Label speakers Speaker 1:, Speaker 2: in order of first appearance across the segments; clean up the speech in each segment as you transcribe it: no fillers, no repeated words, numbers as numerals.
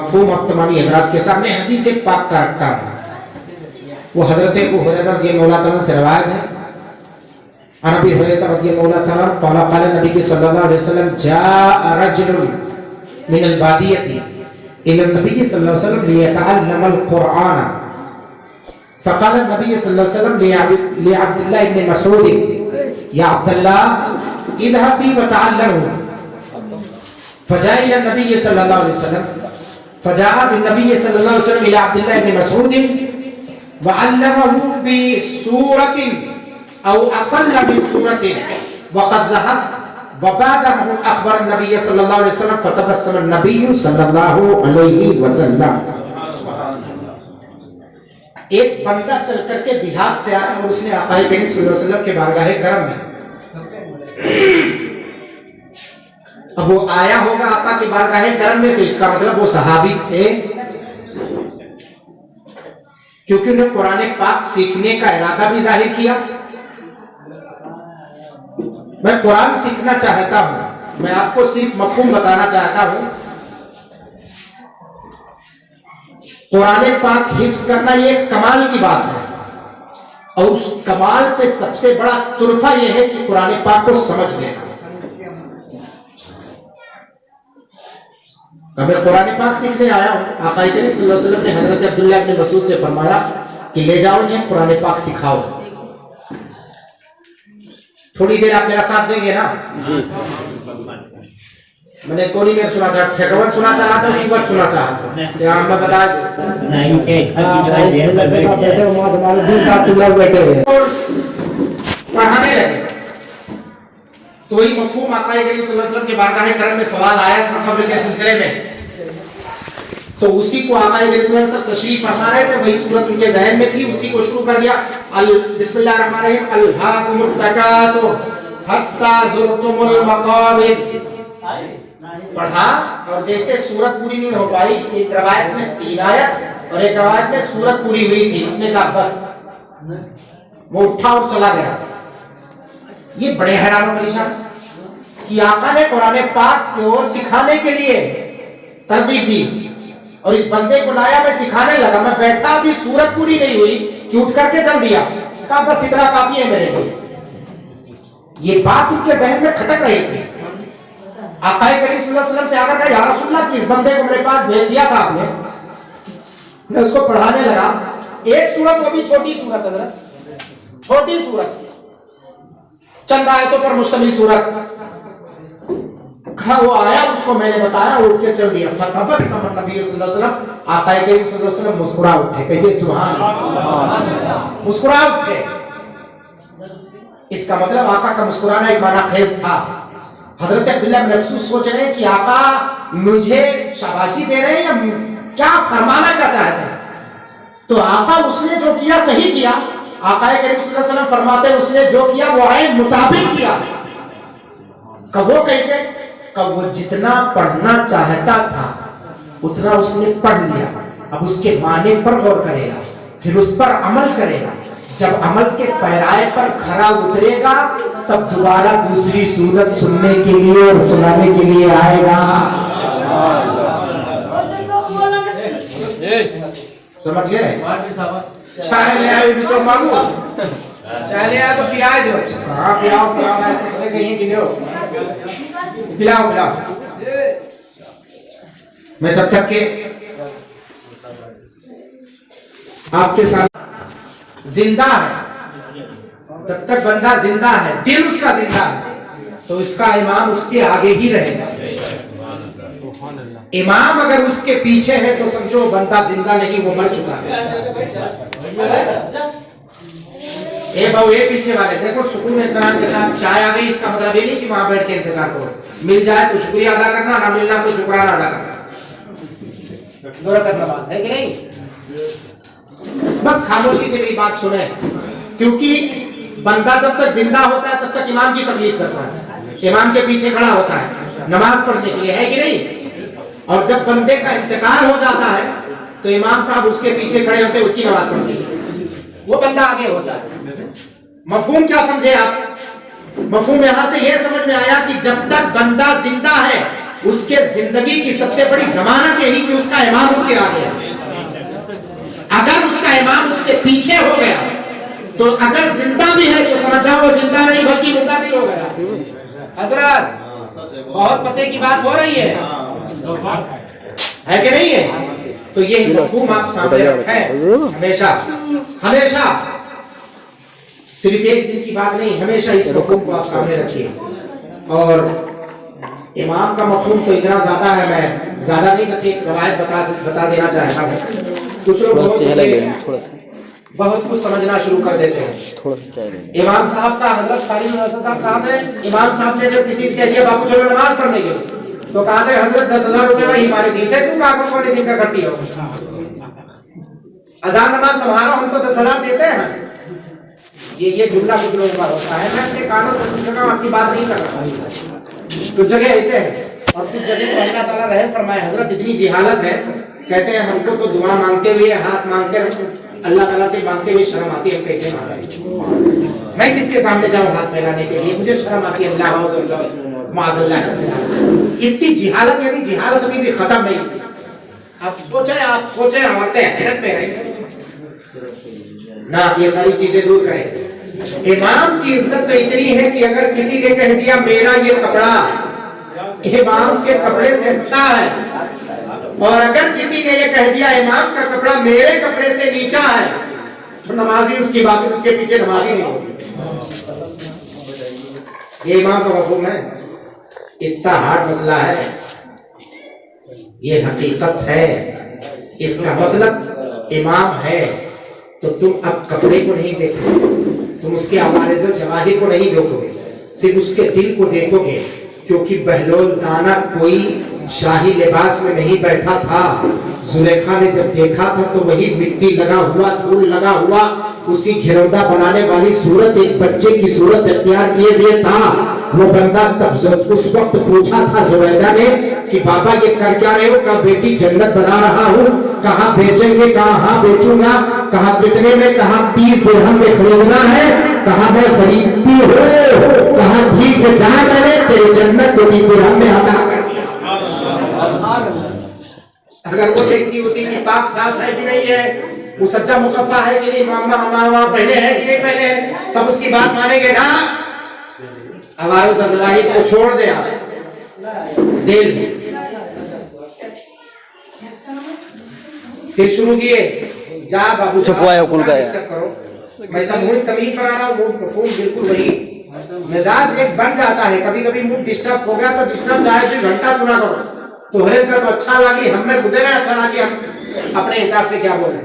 Speaker 1: مفہوم اب تمامی حضرات کے سامنے حدیث پاک کا رکھتا ہوں. وہ حضرت ابو ہریرہ رضی اللہ عنہ سے روایت ہے. عن ابی ہریرہ رضی اللہ عنہ قال قال النبي صلی اللہ علیہ وسلم جاء رجل من البادیہ الى النبي صلی اللہ علیہ وسلم ليتعلم القرآن فقال النبي صلی اللہ علیہ وسلم لعبد الله بن مسعود یا عبد الله اذهب وتعلمه فجاء الى النبي صلی اللہ علیہ وسلم فجاء بالنبي صلی اللہ علیہ وسلم الى عبد الله بن مسعود وعلمه بسورة او اقل من سورة وقد ذهب وبعدما اخبر النبي صلی اللہ علیہ وسلم فتبسم النبي صلی اللہ علیہ وسلم. ایک بندہ چل کر کے دیہات سے آیا اور اس نے آقا کریم صلی اللہ علیہ وسلم کے بارگاہ کرم میں، اب وہ آیا ہوگا آقا کے بارگاہ کرم میں تو اس کا مطلب وہ صحابی تھے، کیونکہ انہوں نے قرآن پاک سیکھنے کا ارادہ بھی ظاہر کیا. میں قرآن سیکھنا چاہتا ہوں، میں آپ کو صرف مفہوم بتانا چاہتا ہوں. قرآن پاک حفظ کرنا یہ کمال کی بات ہے، اور اس کمال پہ سب سے بڑا تحفہ یہ ہے کہ قرآن پاک کو سمجھ لینا. میں قرآن پاک سیکھنے آیا ہوں. آقا کریم صلی اللہ علیہ وسلم نے حضرت عبداللہ ابن مسعود سے فرمایا کہ لے جاؤ انہیں قرآن پاک سکھاؤ. تھوڑی دیر آپ میرا ساتھ دیں گے نا؟ میں نے کوئی نہیں سنا چاہتا، ٹھیکون سنا چاہتا ہوں کہ بس سنا چاہتا ہوں کیا میں بتا پڑھانے لگے. تو وہی مفہوم آقا کریم صلی اللہ علیہ وسلم کے بارگاہ کرم میں سوال آیا تھا خبر کے سلسلے میں، تو اسی کو آقا کریم صلی اللہ علیہ وسلم تشریف فرما رہے تھے، وہی صورت ان کے ذہن میں تھی، اسی کو شروع کر دیا. بسم اللہ الرحمن الرحیم الہاکم التکاثر حتی زرتم المقابر پڑھا. اور جیسے سورت پوری نہیں ہو پائی، ایک روایت میں 3 آیت اور ایک روایت میں سورت پوری ہوئی تھی، اس نے کہا بس، وہ اٹھا اور چلا گیا. یہ بڑے حیران و پریشان کہ آقا نے قرآن پاک کو سکھانے کے لیے ترغیب دی اور اس بندے کو لایا، میں سکھانے لگا، میں بیٹھا بھی سورت پوری نہیں ہوئی کہ اٹھ کر کے چل دیا، کہا بس اتنا کافی ہے میرے لیے. یہ بات ان کے ذہن میں کھٹک رہی تھی. آقا کریم صلی اللہ علیہ وسلم سے آگا کہا یا رسول اللہ کہ اس بندے کو میرے پاس بھیج دیا تھا آپ نے، میں اس کو پڑھانے لگا. ایک سورت، وہ بھی چھوٹی سورت، حضرت چھوٹی سورت، چند آیتوں پر مشتمل سورت. وہ آیا، اس کو میں نے بتایا، اٹھ کے چل دیا. فتبسم النبی صلی اللہ علیہ وسلم، آقا کریم صلی اللہ علیہ وسلم مسکرا اٹھے. کہیے سبحان اللہ. مسکرا اٹھے. اس کا مطلب آقا کا مسکرانا ایک معنی خیز تھا. حضرت عبداللہ بن مسعود سوچ رہے ہیں کہ آقا مجھے شاباشی دے رہے ہیں یا کیا فرمانا کیا چاہتے ہیں. تو آقا اس نے جو کیا صحیح کیا. آقا کریم صلی اللہ علیہ وسلم فرماتے ہیں اس نے جو کیا وہ عین مطابق کیا. کب وہ کیسے؟ کب وہ جتنا پڑھنا چاہتا تھا اتنا اس نے پڑھ لیا. اب اس کے معنی پر غور کرے گا، پھر اس پر عمل کرے گا. جب عمل کے پیرائے پر کھرا اترے گا تب دوبارہ دوسری سورت سننے کے لیے اور سنانے کے لیے آئے گا. سمجھ گئے؟ چائے لے آئے بچوں مانگو، چائے لے آئے تو پیاز دو. کہاں پیاؤ پیاؤ آئے تو سبے کہیں گلے ہو، پلاؤ پلاؤ. میں تب تک کہ آپ کے ساتھ زندہ ہے، تب تک بندہ زندہ ہے، دل اس کا زندہ ہے، تو اس کا امام اس کے آگے ہی رہے گا. امام اگر اس کے پیچھے ہے تو سمجھو بندہ زندہ نہیں، وہ مر چکا ہے. اے بہو اے پیچھے والے دیکھو سکون اطمینان کے ساتھ چائے آ گئی، اس کا مطلب یہ نہیں کہ وہاں بیٹھ کے انتظار کرو. مل جائے تو شکریہ ادا کرنا، نہ ملنا تو شکرانہ ادا کرنا. دو رکعت نماز ہے کہ نہیں؟ بس خاموشی سے میری بات سنیں، کیونکہ بندہ جب تک زندہ ہوتا ہے تب تک امام کی تقلید کرتا ہے، امام کے پیچھے کھڑا ہوتا ہے نماز پڑھنے کے لیے، ہے کہ نہیں؟ اور جب بندے کا انتقال ہو جاتا ہے تو امام صاحب اس کے پیچھے کھڑے ہوتے ہیں، اس کی نماز پڑھتی ہے، وہ بندہ آگے ہوتا ہے. مفہوم کیا سمجھے آپ؟ مفہوم یہاں سے یہ سمجھ میں آیا کہ جب تک بندہ زندہ ہے اس کے زندگی کی سب سے بڑی ضمانت یہی کہ اس کا امام اس کے آگے ہے. اگر اس کا امام اس سے پیچھے ہو گیا تو اگر زندہ بھی ہے تو سمجھ جاؤ وہ زندہ نہیں بلکہ مردہ نہیں ہو گیا. حضرات بہت پتے کی بات ہو رہی ہے کہ نہیں ہے؟ تو یہ مفہوم آپ سامنے رکھیں ہمیشہ ہمیشہ، صرف ایک دن کی بات نہیں، ہمیشہ اس مفہوم کو آپ سامنے رکھیے. اور امام کا مفہوم تو اتنا زیادہ ہے، میں زیادہ نہیں بس ایک روایت بتا دینا چاہتا ہوں. کچھ لوگ بہت کچھ سمجھنا شروع کر دیتے ہیں. امام صاحب کا حضرت خالد بن صاحب کہا تھا، امام صاحب نے جب کسی سے کہہ دیا بابو چلو نماز پڑھنے کے تو کہا تھا حضرت 10,000 روپے وہی ہمارے دیے تھے، تو کہا کون دن کا کٹی ہو اذان نماز سنبھالو، ہم تو 10,000 دیتے ہیں. یہ جملہ کچھ لوگوں کا ہوتا ہے. میں اپنے کانوں سے کچھ جگہ آپ کی بات نہیں کر رہا، کچھ جگہ ایسے ہے اور کچھ جگہ تو اللہ تعالیٰ رحم فرمائے. حضرت اتنی جہالت ہے، کہتے ہیں ہم کو تو دعا مانگتے ہوئے ہاتھ مانگ کر اللہ تعالیٰ سے مانگتے ہوئے شرم آتی ہے، ہم کیسے مانگیں؟ میں کس کے سامنے جاؤں ہاتھ پھیلانے کے لیے؟ مجھے شرم آتی ہے. اللہ معاذ اللہ. اتنی جہالت، یعنی جہالت ابھی بھی ختم نہیں. آپ سوچیں عورتیں حیرت میں رہیں نہ، یہ ساری چیزیں دور کریں. امام کی عزت تو اتنی ہے کہ اگر کسی نے کہہ دیا میرا یہ کپڑا امام کے کپڑے سے اچھا ہے، اور اگر کسی نے یہ کہہ دیا امام کا کپڑا میرے کپڑے سے نیچا ہے، تو نمازی اس کی بات اس کے پیچھے نمازی نہیں ہوگی. یہ امام کا مفہوم ہے. اتنا ہارڈ مسئلہ ہے، یہ حقیقت ہے. اس کا مطلب امام ہے تو تم اب کپڑے کو نہیں دیکھو گے، تم اس کے عوارض و جواہر کو نہیں دیکھو گے، صرف اس کے دل کو دیکھو گے. کیونکہ بہلول دانا کوئی شاہی لباس میں نہیں بیٹھا تھا. زلیخا نے جب دیکھا تھا تو وہی مٹی لگا ہوا، دھول لگا ہوا، اسی گھروندہ بنانے والی صورت ایک بچے کی صورت اختیار کیے ہوئے تھا. وہ بندہ تب اس وقت پوچھا تھا زبیدہ نے کہ بابا یہ کر کیا رہے ہو؟ کہا بیٹی جنت بنا رہا ہوں. کہا بیچیں گے؟ کہا ہاں بیچوں گا. کہا کتنے میں؟ کہا 30 درہم میں خریدنا ہے. کہا میں خریدتی ہوں. کہا ٹھیک ہے جا، میں نے تیری جنت کو 30 درہم میں عطا کر دیا. اگر وہ دیکھتی ہوتی کہ پاک صاف ہے کہ نہیں ہے، وہ سچا مقفع ہے کہ نہیں، ماما پہنے ہیں کہ نہیں پہنے ہیں، تب اس کی بات مانیں گے نا. ہمارے زدواہی کو چھوڑ دے آپ دل. پھر شروع کیے جا بابو
Speaker 2: چھپوایا کل کا
Speaker 1: کرو. میں تمہید پر آ رہا ہوں، مفہوم بالکل وہی. مزاج ایک بن جاتا ہے، کبھی کبھی موڈ ڈسٹرب ہو گیا تو ڈسٹرب جائے پھر گھنٹہ سنا کرو تو ہر کا تو اچھا لگی، ہم میں خودے رہے اچھا لگی، ہم اپنے حساب سے کیا بولیں.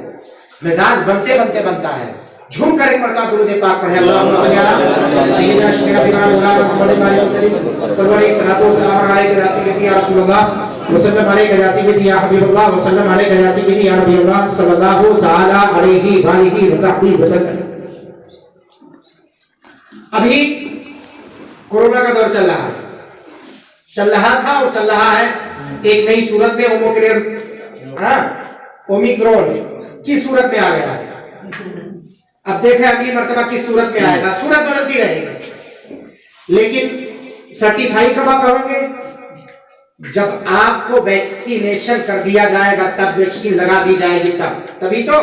Speaker 1: مزاج بنتے بنتے بنتا ہے. جھوم کر ایک مرتبہ درود پاک پڑھیں. اللہم صلی علی سیدنا شفیع نبینا مولانا محمد علیہ وسلم صلی علیہ السلام علیہ یا رسول اللہ وسلم علیہ یا حبیب اللہ وسلم علیہ یا نبی اللہ صلی اللہ تعالی علیہ وآلہ وصحبہ وسلم. ابھی کورونا کا دور چل رہا تھا اور چل رہا ہے. ایک نئی صورت میں اومیکرون کی صورت میں آ گیا ہے. اب دیکھیں اگلی مرتبہ کس صورت میں آئے گا. صورت بدلتی رہے گی لیکن سرٹیفائی کب آپ کرو گے؟ جب آپ کو ویکسینیشن کر دیا جائے گا، تب ویکسین لگا دی جائے گی، تبھی تو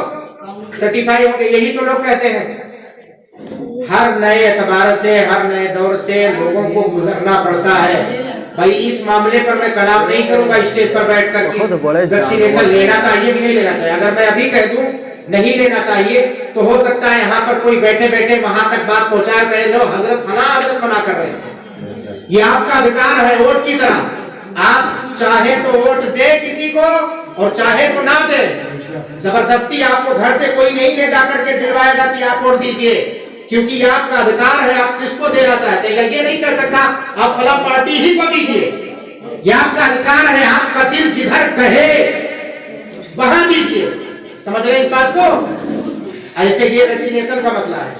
Speaker 1: سرٹیفائی ہوں گے. یہی تو لوگ کہتے ہیں. ہر نئے اعتبار سے، ہر نئے دور سے لوگوں کو گزرنا پڑتا ہے. بھائی اس معاملے پر میں کلام نہیں کروں گا اسٹیج پر بیٹھ کر کہ ویکسینیشن لینا چاہیے کہ نہیں لینا چاہیے. اگر میں ابھی کہہ دوں نہیں لینا چاہیے تو ہو سکتا ہے یہاں پر کوئی بیٹھے بیٹھے وہاں تک بات پہنچایا کہے لو حضرت فلاں حضرت منع کر رہے ہیں. یہ آپ کا ادھیکار ہے ووٹ کی طرح. آپ چاہے تو ووٹ دے کسی کو اور چاہے تو نہ دے. زبردستی آپ کو گھر سے کوئی نہیں لے جا کر کے دلوائے گا کہ آپ ووٹ دیجئے، کیونکہ یہ آپ کا ادھیکار ہے. آپ کس کو دینا چاہتے ہیں یہ نہیں کہہ سکتا آپ فلاں پارٹی ہی کو دیجئے. یہ آپ کا ادھیکار ہے. آپ کا دل جدھر کہے وہاں دیجئے. سمجھ رہے ہیں اس بات کو؟ ایسے یہ ویکسینیشن کا مسئلہ ہے،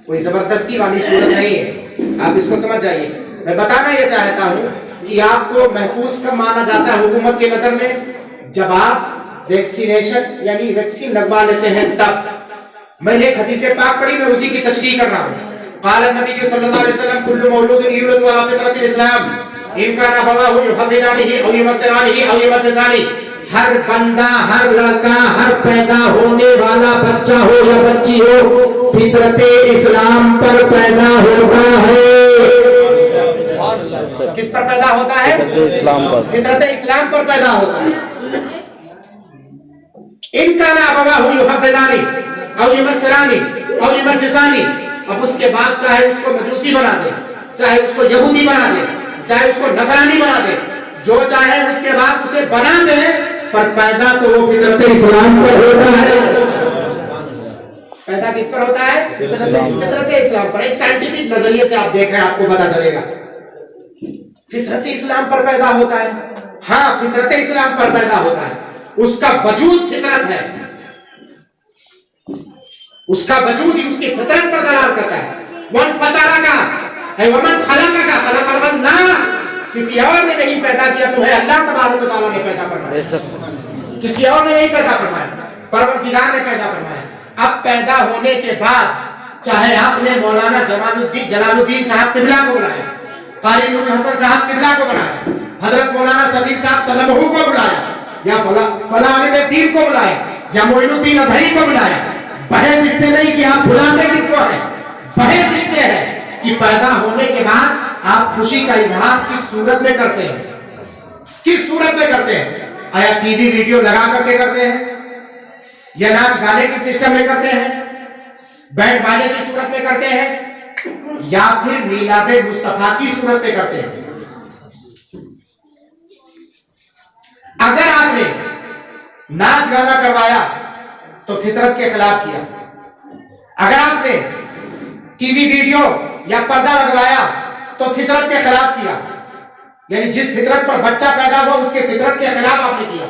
Speaker 1: کوئی زبردستی والی صورت نہیں ہے. آپ اس کو سمجھ جائیے. میں بتانا یہ چاہتا ہوں کہ آپ کو محفوظ کب مانا جاتا ہے حکومت کی نظر میں؟ جب آپ ویکسینیشن یعنی ویکسین لگوا لیتے ہیں تب. میں نے ایک حدیث پاک پڑھی، میں اسی کی تشریح کر رہا ہوں. قال النبی صلی اللہ علیہ وسلم کل مولود یولد علی فطرۃ الاسلام ان کا نبوا ہو یحفظانہ او یمسرانہ او یمجسانہ، ہر بندہ، ہر لڑکا، ہر پیدا ہونے والا بچہ ہو یا بچی ہو فطرت اسلام پر پیدا ہوتا ہے۔ کس پر پیدا ہوتا ہے؟ فطرت اسلام پر پیدا ہوتا ہے۔ ان کا نبوا ہو یحفظانہ او یمسرانہ او یمجسانہ، اب اس کے بعد چاہے اس کو مجوسی بنا دے، چاہے اس کو یہودی بنا دے، چاہے اس کو نصرانی بنا دے، جو چاہے اس کے بعد اسے بنا دے، پر پیدا تو وہ فطرت اسلام پر ہوتا ہے۔ پیدا کس پر ہوتا ہے؟ فطرت اسلام پر۔ ایک سائنٹیفک نظریے سے آپ دیکھ رہے ہیں، آپ کو پتا چلے گا فطرت اسلام پر پیدا ہوتا ہے۔ ہاں، فطرت اسلام پر پیدا ہوتا ہے، اس کا وجود فطرت ہے، اس کا وجود ہی اس کی فطرت پر دلالت کرتا ہے۔ وَمَنْ فَطَرَكَ اے وَمَنْ خَلَقَكَ خَلَقَ الْغَنَّ، کسی اور نے نہیں پیدا کیا تمہیں، اللہ تبارک و تعالیٰ نے پیدا فرمایا، کسی اور نے نہیں پیدا فرمایا، پروردگار نے پیدا فرمایا۔ اب پیدا ہونے کے بعد چاہے آپ نے مولانا جلال الدین صاحب قبلہ کو بلایا، قاری نور الحسن صاحب قبلہ کو بلایا، حضرت مولانا صدیق صاحب سلمہ کو بلایا، یا فلاں عالم دین کو بلایا، یا معین الدین ازہری کو بلایا، بحث اس سے نہیں کہ آپ بلاتے کس کو ہے، بحث اس سے ہے کہ پیدا ہونے کے بعد آپ خوشی کا اظہار کس صورت میں کرتے ہیں، کس صورت میں کرتے ہیں؟ آیا ٹی وی ویڈیو لگا کر کے کرتے ہیں، یا ناچ گانے کی سسٹم میں کرتے ہیں، بینڈ باجے کی صورت میں کرتے ہیں، یا پھر میلاد مصطفیٰ کی صورت میں کرتے ہیں؟ اگر آپ نے ناچ گانا کروایا تو فطرت کے خلاف کیا، اگر آپ نے ٹی وی ویڈیو یا پردہ لگوایا تو فطرت کے خلاف کیا، یعنی جس فطرت پر بچہ پیدا ہوا اس کے فطرت کے خلاف آپ نے کیا۔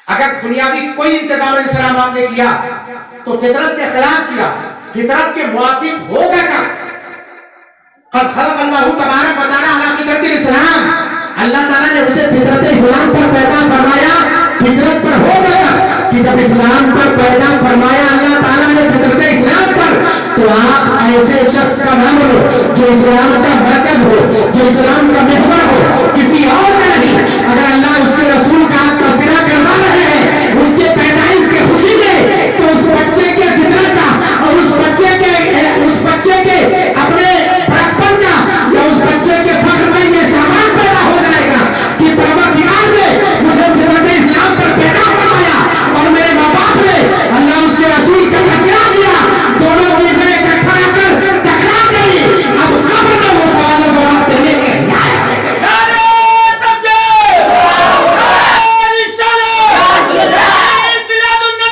Speaker 1: اگر دنیاوی کوئی انتظام انسلام آپ نے کیا تو فطرت کے خلاف کیا، فطرت کے موافق ہوگا کیا؟ قد خلق اللہ تبارک و تعالی علی فطرت الاسلام، اللہ تعالیٰ نے اسے فطرت اسلام پر پیدا فرمایا، فطرت پر ہوگا کیا کہ جب اسلام پر پیدا فرمایا اللہ تعالیٰ نے فطرت اسلام پر، تو آپ ایسے شخص کا نام لو جو اسلام کا مرکز ہو، جو اسلام کا محور ہو، کسی اور کا نہیں۔ اگر اللہ اس کے رسول کا تذکرہ کروا رہے ہیں اس کے پیدائش کی خوشی میں، تو اس بچے کے فطرت کا اور اس بچے کے اپنے بڑکپن کا یا اس بچے کے فخر میں یہ سامان پیدا ہو جائے گا کہ پروردگار نے مجھے فطرت اسلام پر پیدا فرمایا اور میرے ماں باپ نے اللہ اس کے رسول کا تذکرہ دیا، دونوں چیزیں اکٹھا کر ٹکرا گئی۔ اب قبر میں وہ سوال و جواب دینے کے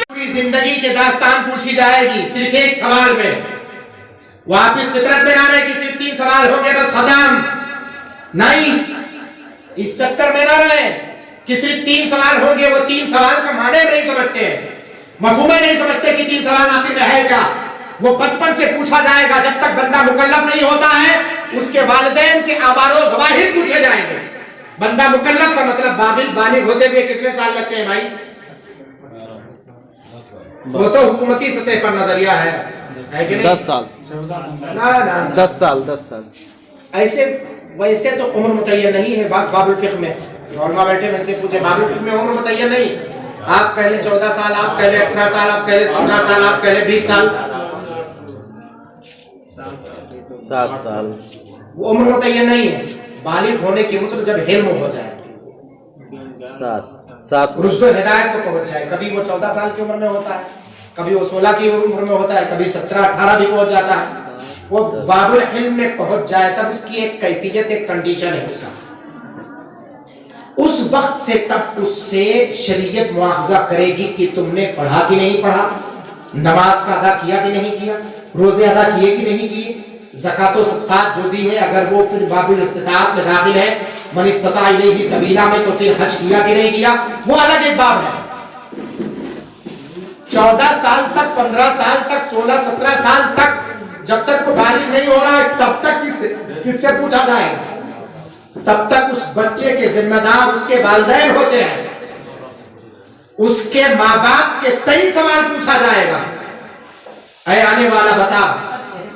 Speaker 1: پوری زندگی کے داستان پوچھی جائے گی صرف ایک سوال میں، واپس فطرت میں نہ رہے کہ صرف 3 سوال ہوں گے بس ختم، نہیں، اس چکر میں نہ رہے کہ صرف 3 سوال ہوں گے، وہ 3 سوال کا معنی نہیں سمجھتے ہیں، مفہوم نہیں سمجھتے کہ 3 سوال آخر میں ہے کیا۔ وہ بچپن سے پوچھا جائے گا، جب تک بندہ مکلف نہیں ہوتا ہے اس کے والدین کے آبار و ظواہر پوچھے جائیں گے۔ بندہ مکلف کا مطلب بالغ ہوتے ہوئے کتنے سال لگتے ہیں بھائی؟ وہ تو حکومتی سطح پر نظریہ ہے کہ نہیں؟
Speaker 2: 10 سال، 10 سال، 10 سال
Speaker 1: ایسے ویسے تو عمر متعین نہیں ہے۔ باب الفقہ میں علماء بیٹھے ان سے پوچھے، باب الفقہ میں عمر متعین نہیں، آپ کہہ لیں 14 سال، آپ کہہ لیں 18 سال، آپ کہہ لیں 17 سال، آپ کہہ لیں 20 سال،
Speaker 2: 7 سال،
Speaker 1: وہ عمر متعین نہیں ہے۔ بالغ ہونے کی عمر جب علم ہو جائے،
Speaker 2: 7
Speaker 1: رشد و ہدایت کو پہنچ جائے، کبھی وہ 14 سال کی عمر میں ہوتا ہے، کبھی وہ 16 کی عمر میں ہوتا ہے، کبھی 17 18 بھی پہنچ جاتا ہے، وہ باب العلم میں پہنچ جائے تب اس کی ایک کیفیت، ایک کنڈیشن ہے اس کا۔ اس وقت سے تب اس سے شریعت مواخذہ کرے گی کہ تم نے پڑھا کہ نہیں پڑھا، نماز کا ادا کیا کہ نہیں کیا، روزے ادا کیے کہ نہیں کیے، زکوٰۃ و صدقات جو بھی ہے اگر وہ پھر باب الاستطاعت میں داخل ہے، من استطاع الیہ سبیلا میں، تو پھر حج کیا کہ نہیں کیا، وہ الگ ایک باب ہے۔ 14 سال تک، 15 سال تک، 16 17 سال تک جب تک وہ بالغ نہیں ہو رہا ہے تب تک کس سے پوچھا جائے گا؟ تب تک اس بچے کے ذمہ دار اس کے والدین ہوتے ہیں، اس کے ماں باپ کے 23 سوال پوچھا جائے گا۔ اے آنے والا بتا،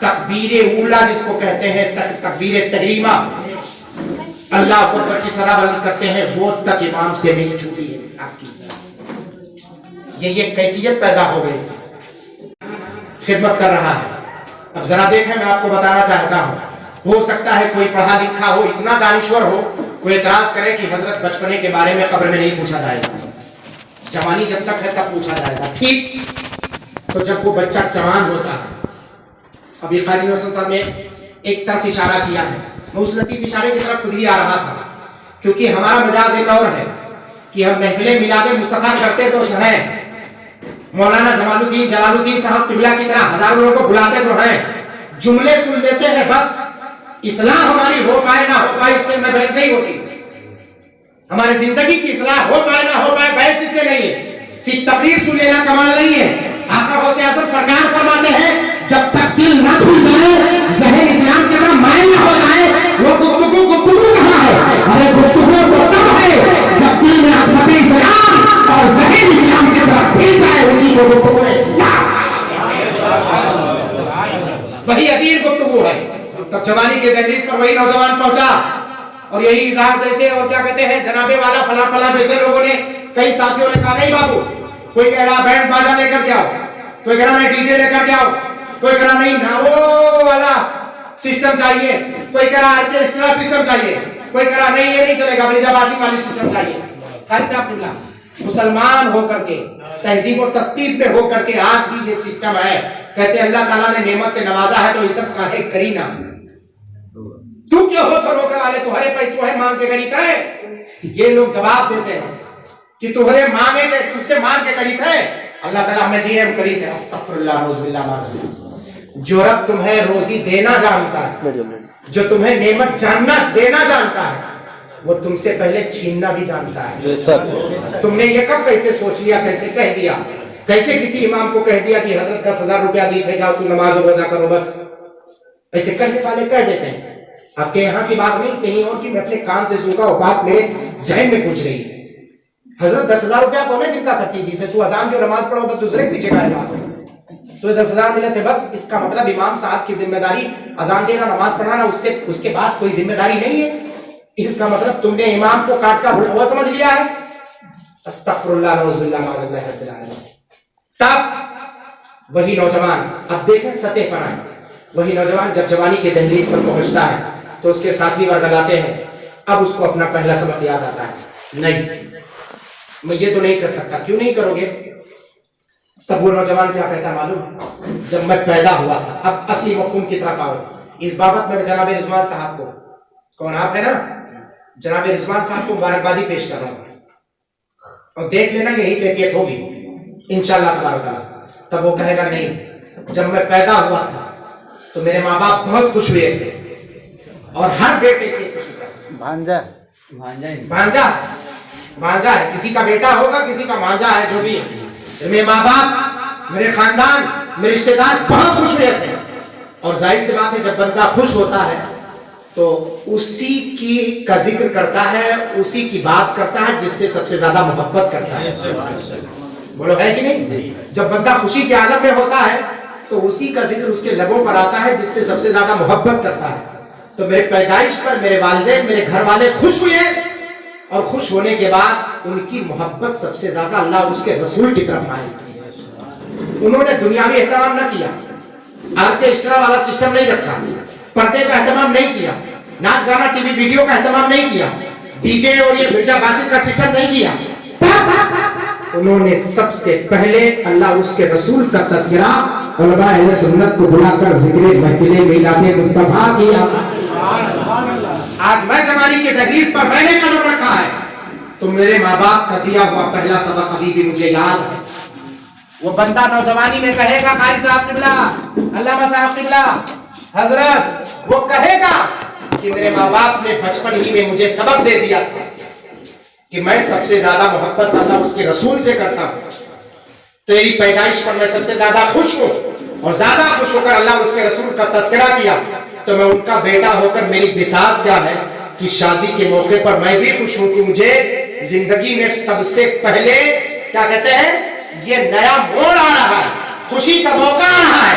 Speaker 1: تکبیر اولا جس کو کہتے ہیں تکبیر تحریمہ، اللہ اکبر کی صدا بلند کرتے ہیں، وہ تک امام سے نہیں چھوٹی ہے آپ کی۔ یہ کیفیت پیدا ہو گئی، خدمت کر رہا ہے۔ اب ذرا دیکھیں، میں آپ کو بتانا چاہتا ہوں، ہو سکتا ہے کوئی پڑھا لکھا ہو، اتنا دانشور ہو، کوئی اعتراض کرے کہ حضرت بچپنے کے بارے میں قبر میں نہیں پوچھا جائے گا، جوانی جب تک ہے تب پوچھا جائے گا۔ ٹھیک، تو جب وہ بچہ جوان ہوتا ہے، ابھی قاری حسن صاحب نے ایک طرف اشارہ کیا ہے، میں اس لطیف اشارے کی طرف خود ہی آ رہا تھا، کیونکہ ہمارا مزاج ایک اور ہے کہ ہم محفلیں میلاد مصطفیٰ کرتے تو ہیں، مولانا جمال الدین جلال الدین صاحب قبلہ کی طرح ہزاروں لوگوں کو بلاتے تو ہیں، جملے سن لیتے ہیں، بس اصلاح ہماری ہو پائے نہ ہو پائے اس سے میں بحث نہیں ہوتی، ہماری زندگی کی اصلاح ہو پائے نہ ہو پائے بحث اس سے نہیں ہے، صرف تقریر سن لینا کمال نہیں ہے۔ آقا غوث اعظم سرکار فرماتے ہیں جب تک دل نہ کھل جائے، ذہن اسلام کے طرف مائل نہ ہو جائے، وہ گفتگو کہاں ہے؟ ارے گفتگو تو تب ہے جب دل میں عظمت اسلام اور ذہن اسلام کے طرف کھل جائے، اسی کو گفتگو اسلام، وہی ادیر گفتگو ہے۔ تب جوانی کے دہلیز پر وہی نوجوان پہنچا، اور یہی اظہار جیسے اور کیا کہتے ہیں جناب والا فلاں فلاں جیسے لوگوں نے، کئی ساتھیوں نے کہا نہیں بابو، کوئی کہہ رہا بینڈ باجا لے کر کے آؤ، کوئی کہہ رہا نہیں ڈی جے لے کر کے آؤ، کوئی کہہ رہا نہیں ناو والا سسٹم چاہیے، کوئی کہہ رہا آرکیسٹرا سسٹم چاہیے، کوئی کہہ رہا نہیں یہ نہیں چلے گا مرزا باسی والی سسٹم چاہیے۔ قاری صاحب قبلہ مسلمان ہو کر کے، تہذیب و تسکیب میں ہو کر کے آج بھی یہ سسٹم ہے، کہتے ہیں اللہ تعالیٰ نے نعمت سے نوازا ہے تو یہ سب کاہے کری نہ، تو کیا ہو کرو کہ والے تمہارے پیسوں ہے مانگ کے خریدتا ہے، یہ لوگ جواب دیتے ہیں کہ تمہارے مانگے کے تجھ سے مانگ کے خریدتا ہے، اللہ تعالیٰ ہمیں دیے ہم خرید ہے، استغفر اللہ نعوذ باللہ معاذ اللہ۔ جو رب تمہیں روزی دینا جانتا ہے، جو تمہیں نعمت جاننا دینا جانتا ہے، وہ تم سے پہلے چھیننا بھی جانتا ہے۔ تم نے یہ کب کیسے سوچ لیا، کیسے کہہ دیا، کیسے کسی امام کو کہہ دیا کہ حضرت 10,000 روپیہ دی تھے جاؤ تو نماز و روزہ کرو، بس ایسے کہنے والے کہہ دیتے ہیں۔ آپ کے یہاں کی بات نہیں، کہیں اور کی میں اپنے کان سے سن کا بات میرے ذہن میں گونج رہی ہے۔ حضرت 10,000 روپیہ کون ہے جن کا کرتی دی تھے، تو اذان جو نماز پڑھو بس دوسرے کے پیچھے کا بات ہے، تو 10,000 ملے تھے، بس اس کا مطلب امام صاحب کی ذمہ داری اذان دینا نماز پڑھانا، اس کے بعد کوئی ذمہ داری نہیں ہے، اس کا مطلب تم نے امام کو کاٹ کا بھلا ہوا سمجھ لیا ہے۔ استغفر اللہ نعوذ باللہ معاذ اللہ رب العالمین۔ تب وہی نوجوان، اب دیکھیں سطح پر آئے، وہی نوجوان جب جوانی کے دہلیز پر پہنچتا ہے تو اس کے ساتھی ورگلاتے ہیں، اب اس کو اپنا پہلا سبق یاد آتا ہے، نہیں میں یہ تو نہیں کر سکتا۔ کیوں نہیں کرو گے؟ تب وہ نوجوان کیا کہتا ہے معلوم؟ جب میں پیدا ہوا تھا، اب اصلی مفہوم کی طرف آؤ، اس بابت میں جناب رضوان صاحب کو، کون آپ ہے نا، جناب رضوان صاحب کو مبارکبادی پیش کر رہا ہوں، اور دیکھ لینا یہی کیفیت ہوگی انشاءاللہ تبارک تعالیٰ۔ تب وہ کہے گا نہیں، جب میں پیدا ہوا تھا تو میرے ماں باپ بہت خوش ہوئے تھے، اور ہر بیٹے کی خوشی کا بھانجا ہے، کسی کا بیٹا ہوگا کسی کا مانجا ہے، جو بھی ہے، میرے ماں باپ میرے خاندان میرے رشتے دار بہت خوش ہوئے تھے۔ اور ظاہر سی بات ہے جب بندہ خوش ہوتا ہے تو اسی کی کا ذکر کرتا ہے، اسی کی بات کرتا ہے جس سے سب سے زیادہ محبت کرتا ہے، بولو ہے کہ نہیں؟ جب بندہ خوشی کے عالم میں ہوتا ہے تو اسی کا ذکر اس کے لبوں پر آتا ہے جس سے سب سے زیادہ محبت کرتا ہے۔ تو میرے پیدائش پر میرے والدین میرے گھر والے خوش ہوئے، اور خوش ہونے کے بعد ان کی محبت سب سے زیادہ اللہ اس کے رسول کی طرف مائل کی۔ انہوں نے دنیاوی اہتمام نہ کیا، آرکیسٹرا والا سسٹم نہیں رکھا، پردے کا اہتمام نہیں کیا، ناچ گانا ٹی وی ویڈیو کا اہتمام نہیں کیا، ڈی جے اور یہ مرزا باسط کا سسٹم نہیں کیا۔ انہوں نے سب سے پہلے اللہ اس کے رسول کا تذکرہ علماء اہل سنت کو بلا کر ذکر محفل میلاد مصطفیٰ کیا۔ آج میں جوانی کے دہلیز پر میں نے قدم رکھا ہے تو میرے ماں باپ کا دیا ہوا پہلا سبق ابھی بھی مجھے یاد ہے۔ وہ بندہ نوجوانی میں کہے گا قاری صاحب قبلہ، علامہ صاحب قبلہ، حضرت وہ کہے گا کہ میرے ماں باپ نے بچپن ہی میں مجھے سبق دے دیا تھا کہ میں سب سے زیادہ محبت اللہ اس کے رسول سے کرتا ہوں، تیری پیدائش پر میں سب سے زیادہ خوش ہوں، اور زیادہ خوش ہو کر اللہ اس کے رسول کا تذکرہ کیا تو میں ان کا بیٹا ہو کر میری بساط کیا ہے کہ شادی کے موقع پر میں بھی خوش ہوں کہ مجھے زندگی میں سب سے پہلے کیا کہتے ہیں یہ نیا موڑ آ رہا ہے، خوشی کا موقع آ رہا ہے،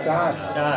Speaker 1: 4।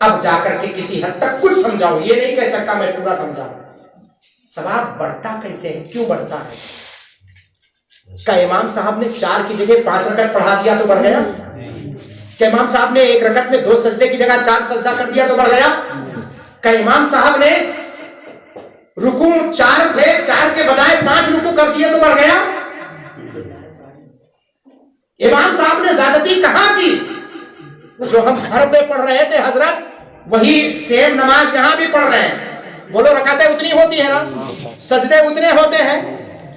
Speaker 1: اب جا کر کے کسی حد تک کچھ سمجھاؤں، یہ نہیں کہہ سکتا میں پورا سمجھاؤں. ثواب بڑھتا کیسے ہے، کیوں بڑھتا ہے؟ کہ امام صاحب نے 4 کی جگہ 5 رکعت پڑھا دیا تو بڑھ گیا؟ کہ امام صاحب نے 1 رکعت میں 2 سجدے کی جگہ 4 سجدہ کر دیا تو بڑھ گیا؟ کہ امام صاحب نے رکوع 4 تھے، 4 کے بجائے 5 رکوع کر دیے تو بڑھ گیا؟ امام صاحب نے زیادتی کہاں کی؟ جو ہم گھر پہ پڑھ رہے تھے حضرت، وہی سیم نماز یہاں بھی پڑھ رہے ہیں. بولو رکعتیں اتنی ہوتی ہیں نا، سجدے اتنے ہوتے ہیں.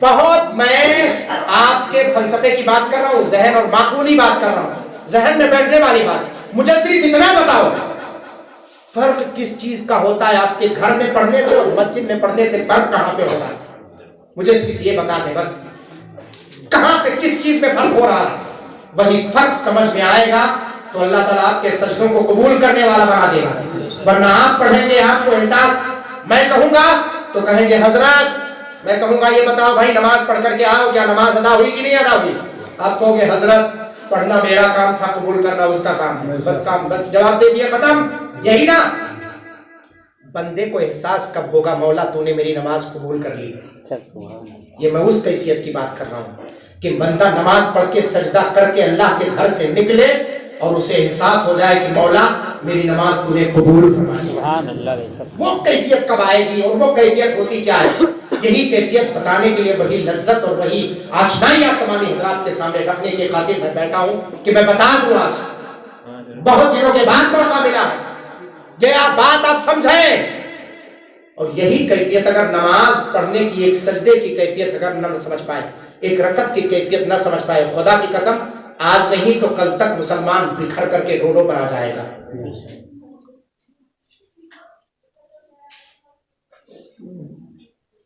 Speaker 1: بہت میں آپ کے فلسفے کی بات کر رہا ہوں، ذہن اور معقولی بات کر رہا ہوں، ذہن میں بیٹھنے والی بات. مجھے صرف اتنا بتاؤ، فرق کس چیز کا ہوتا ہے؟ آپ کے گھر میں پڑھنے سے اور مسجد میں پڑھنے سے فرق کہاں پہ ہوتا ہے؟ مجھے صرف یہ بتا دیں بس، کہاں پہ کس چیز میں فرق ہو رہا ہے؟ وہی فرق سمجھ میں آئے گا تو اللہ تعالیٰ آپ کے سجدوں کو قبول کرنے والا بنا دے گا. ورنہ آپ پڑھیں گے، آپ کو احساس، میں کہوں گا تو کہیں گے حضرت، میں کہوں گا یہ بتاؤ بھائی نماز پڑھ کر کے آؤ، کیا نماز ادا ہوئی کہ نہیں ادا ہوئی؟ آپ کہو گے حضرت پڑھنا میرا کام تھا، قبول کرنا اس کا کام ہے. بس جواب دے دیا، ختم. یہی نا بندے کو احساس کب ہوگا مولا تو نے میری نماز قبول کر لی؟ یہ میں اس کیفیت کی بات کر رہا ہوں کہ بندہ نماز پڑھ کے سجدہ کر کے اللہ کے گھر سے نکلے اور اسے احساس ہو جائے کہ مولا میری نماز تو نے قبول فرما لی. وہ کیفیت کب آئے گی اور وہ کیفیت ہوتی کیا ہے؟ یہی کیفیت بتانے کے لیے وہی لذت اور وہی آشنائی آپ تمامی حضرات کے سامنے رکھنے کی خاطر میں بیٹھا ہوں کہ میں بتا دوں. آج بہت دنوں کے بعد موقع ملا یہ آپ بات آپ سمجھیں. اور یہی کیفیت اگر نماز پڑھنے کی، ایک سجدے کی کیفیت اگر نہ سمجھ پائے، ایک رکعت کی کیفیت نہ سمجھ پائے، خدا کی قسم آج نہیں تو کل تک مسلمان بکھر کر کے روڈوں پر آ جائے گا.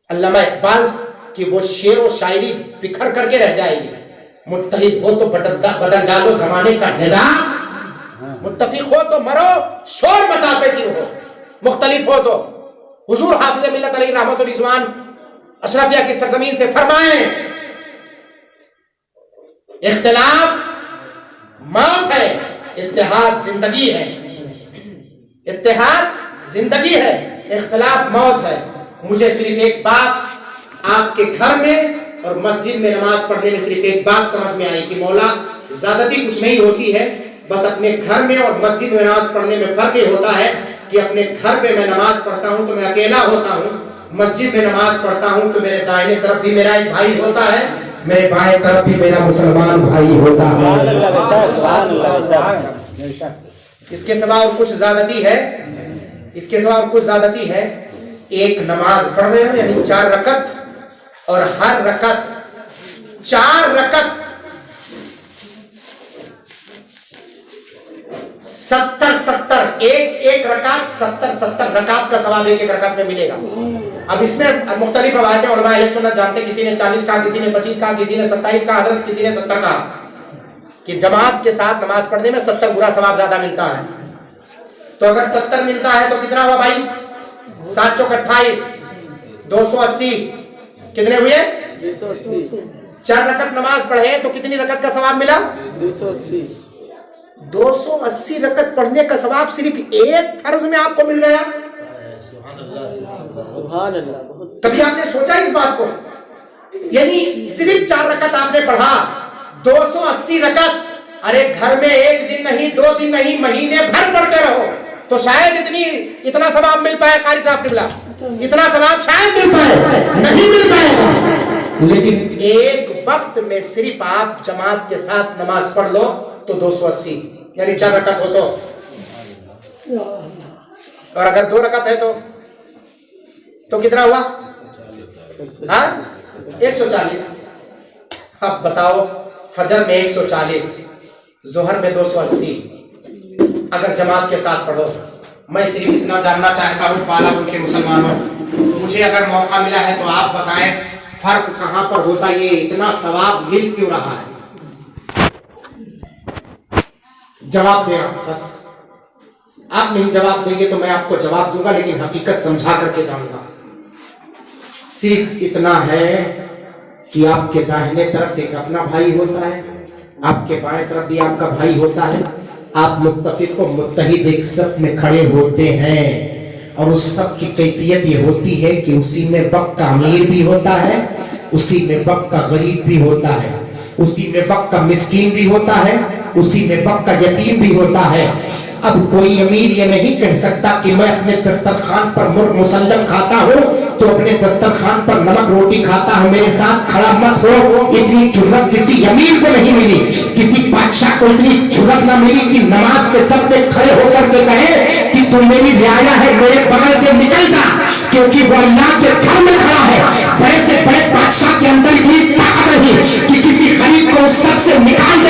Speaker 1: علامہ اقبال کی وہ شعر و شاعری بکھر کر کے رہ جائے گی. متحد ہو تو بدل ڈالو زمانے کا نظام، متفق ہو تو مرو شور مچاتے کیوں ہو، مختلف ہو تو. حضور حافظ ملت علی رحمت الرضوان اشرفیہ کی سرزمین سے فرمائیں اختلاف موت ہے، اتحاد زندگی ہے. اتحاد زندگی ہے، اختلاف موت ہے. مجھے صرف ایک بات آپ کے گھر میں اور مسجد میں نماز پڑھنے میں صرف ایک بات سمجھ میں آئی کہ مولا زیادتی کچھ نہیں ہوتی ہے، بس اپنے گھر میں اور مسجد میں نماز پڑھنے میں فرق یہ ہوتا ہے کہ اپنے گھر پہ میں نماز پڑھتا ہوں تو میں اکیلا ہوتا ہوں، مسجد میں نماز پڑھتا ہوں تو میرے دائیں طرف بھی میرا ایک بھائی ہوتا ہے، میرے بائیں طرف بھی میرا مسلمان بھائی ہوتا ہے. اس کے سوا اور کچھ زیادتی ہے؟ اس کے سوا اور کچھ زیادتی ہے؟ ایک نماز پڑھ رہے ہیں یعنی 4 رکعت، اور ہر رکعت 4 رکعت 70 ایک رکعت 70 رکعت کا ثواب ایک رکعت میں ملے گا. اب اس میں مختلف روایتیں علماء اہل سنت جانتے، کسی نے 40 کہا، کسی نے 25 کہا، کسی نے 27 کہا، حضرت کسی نے 70 کہا کہ جماعت کے ساتھ نماز پڑھنے میں 70 گنا ثواب زیادہ ملتا ہے. تو اگر 70 ملتا ہے تو کتنا ہوا بھائی؟ 7 چوک 28 280 کتنے ہوئے؟ 4 رکعت نماز پڑھے تو کتنی رکعت کا ثواب ملا؟ 280 رکعت پڑھنے کا ثواب صرف ایک فرض میں آپ کو مل گیا. کبھی آپ نے سوچا اس بات کو؟ یعنی صرف 4 رکعت آپ نے پڑھا، 280 رکعت. ارے گھر میں ایک دن نہیں، 2 دن نہیں، مہینے بھر پڑھتے رہو تو شاید اتنا ثواب مل پائے. قاری صاحب قبلہ اتنا ثواب شاید مل پائے، نہیں مل پائے گا. لیکن ایک وقت میں صرف آپ جماعت کے ساتھ نماز پڑھ لو تو 280 یعنی 4 رکعت ہو تو، اور اگر 2 رکعت ہے تو کتنا ہوا؟ 140. اب بتاؤ فجر میں 140، ظہر میں 280، اگر جماعت کے ساتھ پڑھو. میں صرف اتنا جاننا چاہتا ہوں پالا پور کے مسلمانوں، مجھے اگر موقع ملا ہے تو آپ بتائیں فرق کہاں پر ہوتا ہے؟ یہ اتنا ثواب مل کیوں رہا ہے؟ جواب دیں آپ، بس آپ نہیں جواب دیں گے تو میں آپ کو جواب دوں گا، لیکن حقیقت سمجھا کر کے جاؤں گا. صرف اتنا ہے کہ آپ کے داہنے طرف ایک اپنا بھائی ہوتا ہے، آپ کے بائیں طرف بھی آپ کا بھائی ہوتا ہے، آپ متفق و متحد ایک صف میں کھڑے ہوتے ہیں اور اس صف کی کیفیت یہ ہوتی ہے کہ اسی میں وقت کا امیر بھی ہوتا ہے, اسی میں وقت کا غریب بھی ہوتا ہے, اسی میں وقت کا مسکین بھی ہوتا ہے, اسی میں وقت کا یتیم بھی ہوتا ہے. اب کوئی امیر یہ نہیں کہہ سکتا کہ میں اپنے دسترخوان پر مرغ مسلم کھاتا ہوں تو اپنے دسترخوان پر نمک روٹی کھاتا ہوں, میرے ساتھ کھڑا مت ہو. اتنی جرأت کسی امیر کو نہیں ملی, کسی بادشاہ کو اتنی جرأت نہ ملی کہ نماز کے سب پہ کھڑے ہو کر کے کہے کہ تم میری رعایا ہے, میرے بغل سے نکل جا, کیونکہ وہ اللہ کے گھر میں کھڑا ہے. بڑے سے بڑے بادشاہ کے اندر اتنی طاقت نہیں کہ کسی غریب کو اس سب سے نکال